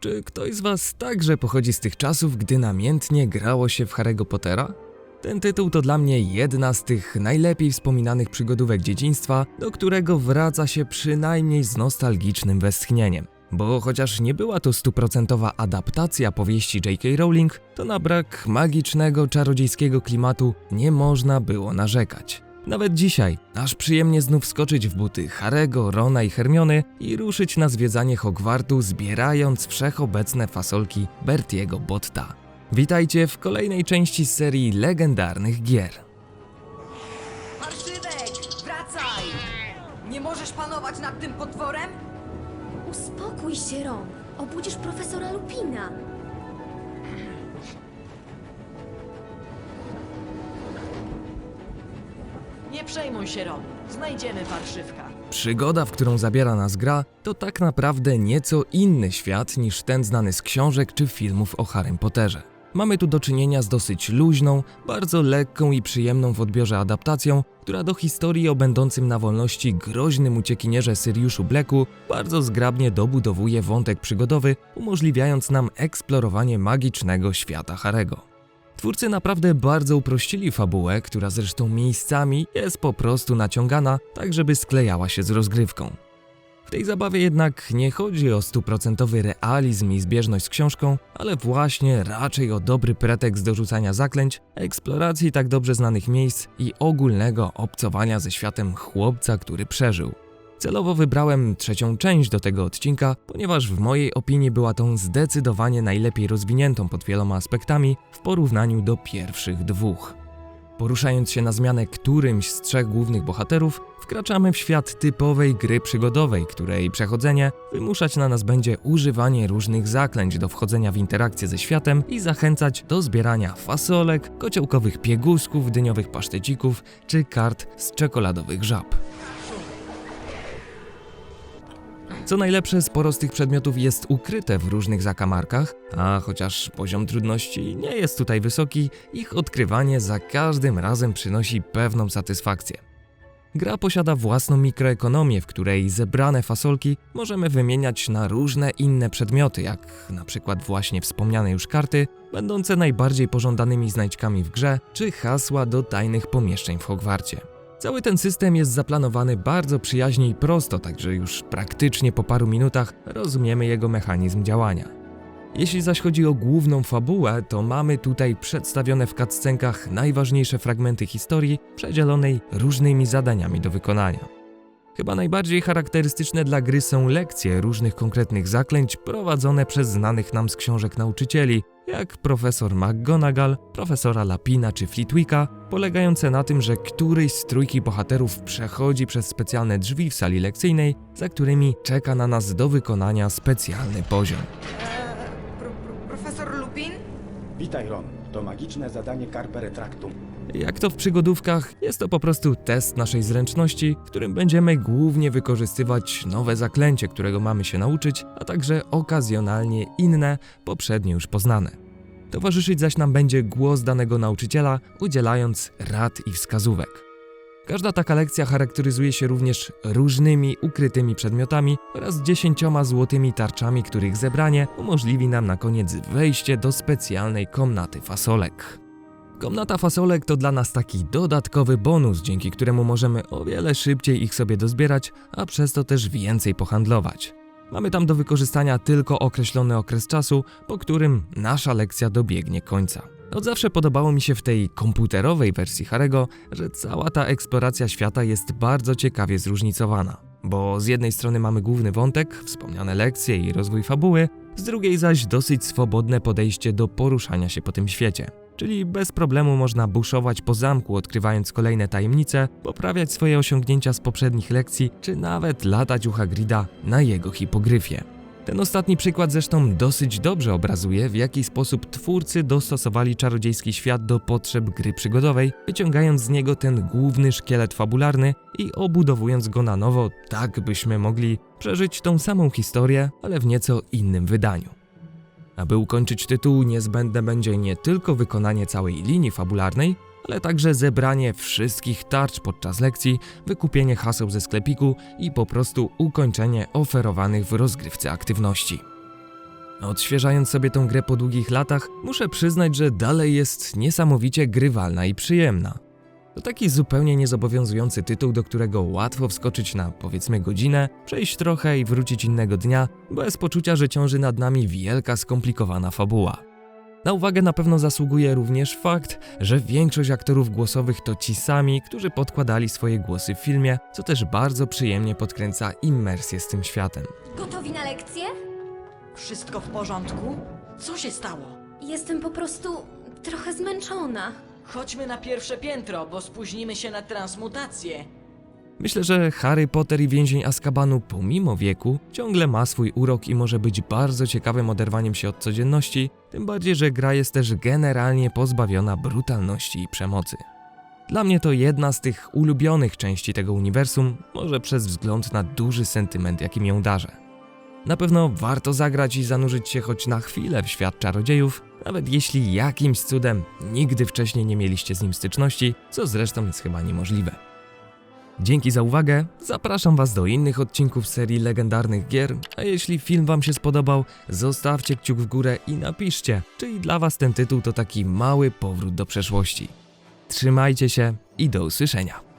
Czy ktoś z was także pochodzi z tych czasów, gdy namiętnie grało się w Harry'ego Pottera? Ten tytuł to dla mnie jedna z tych najlepiej wspominanych przygodówek dzieciństwa, do którego wraca się przynajmniej z nostalgicznym westchnieniem. Bo chociaż nie była to 100% adaptacja powieści J.K. Rowling, to na brak magicznego, czarodziejskiego klimatu nie można było narzekać. Nawet dzisiaj, aż przyjemnie znów skoczyć w buty Harry'ego, Rona i Hermiony i ruszyć na zwiedzanie Hogwartu, zbierając wszechobecne fasolki Bertiego Botta. Witajcie w kolejnej części z serii legendarnych gier. Parszywek, wracaj! Nie możesz panować nad tym potworem? Uspokój się, Ron. Obudzisz profesora Lupina. Nie przejmuj się, Ron. Znajdziemy parszywka. Przygoda, w którą zabiera nas gra, to tak naprawdę nieco inny świat niż ten znany z książek czy filmów o Harrym Potterze. Mamy tu do czynienia z dosyć luźną, bardzo lekką i przyjemną w odbiorze adaptacją, która do historii o będącym na wolności groźnym uciekinierze Siriuszu Blacku bardzo zgrabnie dobudowuje wątek przygodowy, umożliwiając nam eksplorowanie magicznego świata Harry'ego. Twórcy naprawdę bardzo uprościli fabułę, która zresztą miejscami jest po prostu naciągana, tak żeby sklejała się z rozgrywką. W tej zabawie jednak nie chodzi o 100% realizm i zbieżność z książką, ale właśnie raczej o dobry pretekst do rzucania zaklęć, eksploracji tak dobrze znanych miejsc i ogólnego obcowania ze światem chłopca, który przeżył. Celowo wybrałem trzecią część do tego odcinka, ponieważ w mojej opinii była tą zdecydowanie najlepiej rozwiniętą pod wieloma aspektami w porównaniu do pierwszych dwóch. Poruszając się na zmianę którymś z trzech głównych bohaterów, wkraczamy w świat typowej gry przygodowej, której przechodzenie wymuszać na nas będzie używanie różnych zaklęć do wchodzenia w interakcję ze światem i zachęcać do zbierania fasolek, kociołkowych piegusków, dyniowych pasztecików czy kart z czekoladowych żab. Co najlepsze, sporo z tych przedmiotów jest ukryte w różnych zakamarkach, a chociaż poziom trudności nie jest tutaj wysoki, ich odkrywanie za każdym razem przynosi pewną satysfakcję. Gra posiada własną mikroekonomię, w której zebrane fasolki możemy wymieniać na różne inne przedmioty, jak na przykład właśnie wspomniane już karty, będące najbardziej pożądanymi znajdźkami w grze, czy hasła do tajnych pomieszczeń w Hogwarcie. Cały ten system jest zaplanowany bardzo przyjaźnie i prosto, także już praktycznie po paru minutach rozumiemy jego mechanizm działania. Jeśli zaś chodzi o główną fabułę, to mamy tutaj przedstawione w cutscenkach najważniejsze fragmenty historii, przedzielonej różnymi zadaniami do wykonania. Chyba najbardziej charakterystyczne dla gry są lekcje różnych konkretnych zaklęć prowadzone przez znanych nam z książek nauczycieli, jak profesor McGonagall, profesora Lapina czy Flitwicka, polegające na tym, że któryś z trójki bohaterów przechodzi przez specjalne drzwi w sali lekcyjnej, za którymi czeka na nas do wykonania specjalny poziom. Profesor Lupin? Witaj, Ron. To magiczne zadanie Carpe Retractum. Jak to w przygodówkach, jest to po prostu test naszej zręczności, w którym będziemy głównie wykorzystywać nowe zaklęcie, którego mamy się nauczyć, a także okazjonalnie inne, poprzednio już poznane. Towarzyszyć zaś nam będzie głos danego nauczyciela, udzielając rad i wskazówek. Każda taka lekcja charakteryzuje się również różnymi ukrytymi przedmiotami oraz 10 złotymi tarczami, których zebranie umożliwi nam na koniec wejście do specjalnej komnaty fasolek. Komnata fasolek to dla nas taki dodatkowy bonus, dzięki któremu możemy o wiele szybciej ich sobie dozbierać, a przez to też więcej pohandlować. Mamy tam do wykorzystania tylko określony okres czasu, po którym nasza lekcja dobiegnie końca. Od zawsze podobało mi się w tej komputerowej wersji Harry'ego, że cała ta eksploracja świata jest bardzo ciekawie zróżnicowana. Bo z jednej strony mamy główny wątek, wspomniane lekcje i rozwój fabuły, z drugiej zaś dosyć swobodne podejście do poruszania się po tym świecie. Czyli bez problemu można buszować po zamku, odkrywając kolejne tajemnice, poprawiać swoje osiągnięcia z poprzednich lekcji, czy nawet latać u Hagrida na jego hipogryfie. Ten ostatni przykład zresztą dosyć dobrze obrazuje, w jaki sposób twórcy dostosowali czarodziejski świat do potrzeb gry przygodowej, wyciągając z niego ten główny szkielet fabularny i obudowując go na nowo, tak byśmy mogli przeżyć tą samą historię, ale w nieco innym wydaniu. Aby ukończyć tytuł, niezbędne będzie nie tylko wykonanie całej linii fabularnej, ale także zebranie wszystkich tarcz podczas lekcji, wykupienie haseł ze sklepiku i po prostu ukończenie oferowanych w rozgrywce aktywności. Odświeżając sobie tą grę po długich latach, muszę przyznać, że dalej jest niesamowicie grywalna i przyjemna. To taki zupełnie niezobowiązujący tytuł, do którego łatwo wskoczyć na powiedzmy godzinę, przejść trochę i wrócić innego dnia, bez poczucia, że ciąży nad nami wielka, skomplikowana fabuła. Na uwagę na pewno zasługuje również fakt, że większość aktorów głosowych to ci sami, którzy podkładali swoje głosy w filmie, co też bardzo przyjemnie podkręca immersję z tym światem. Gotowi na lekcję? Wszystko w porządku? Co się stało? Jestem po prostu trochę zmęczona. Chodźmy na pierwsze piętro, bo spóźnimy się na transmutację. Myślę, że Harry Potter i Więzień Azkabanu pomimo wieku ciągle ma swój urok i może być bardzo ciekawym oderwaniem się od codzienności, tym bardziej, że gra jest też generalnie pozbawiona brutalności i przemocy. Dla mnie to jedna z tych ulubionych części tego uniwersum, może przez wzgląd na duży sentyment, jakim ją darzę. Na pewno warto zagrać i zanurzyć się choć na chwilę w świat czarodziejów, nawet jeśli jakimś cudem nigdy wcześniej nie mieliście z nim styczności, co zresztą jest chyba niemożliwe. Dzięki za uwagę, zapraszam Was do innych odcinków serii legendarnych gier, a jeśli film Wam się spodobał, zostawcie kciuk w górę i napiszcie, czy i dla Was ten tytuł to taki mały powrót do przeszłości. Trzymajcie się i do usłyszenia.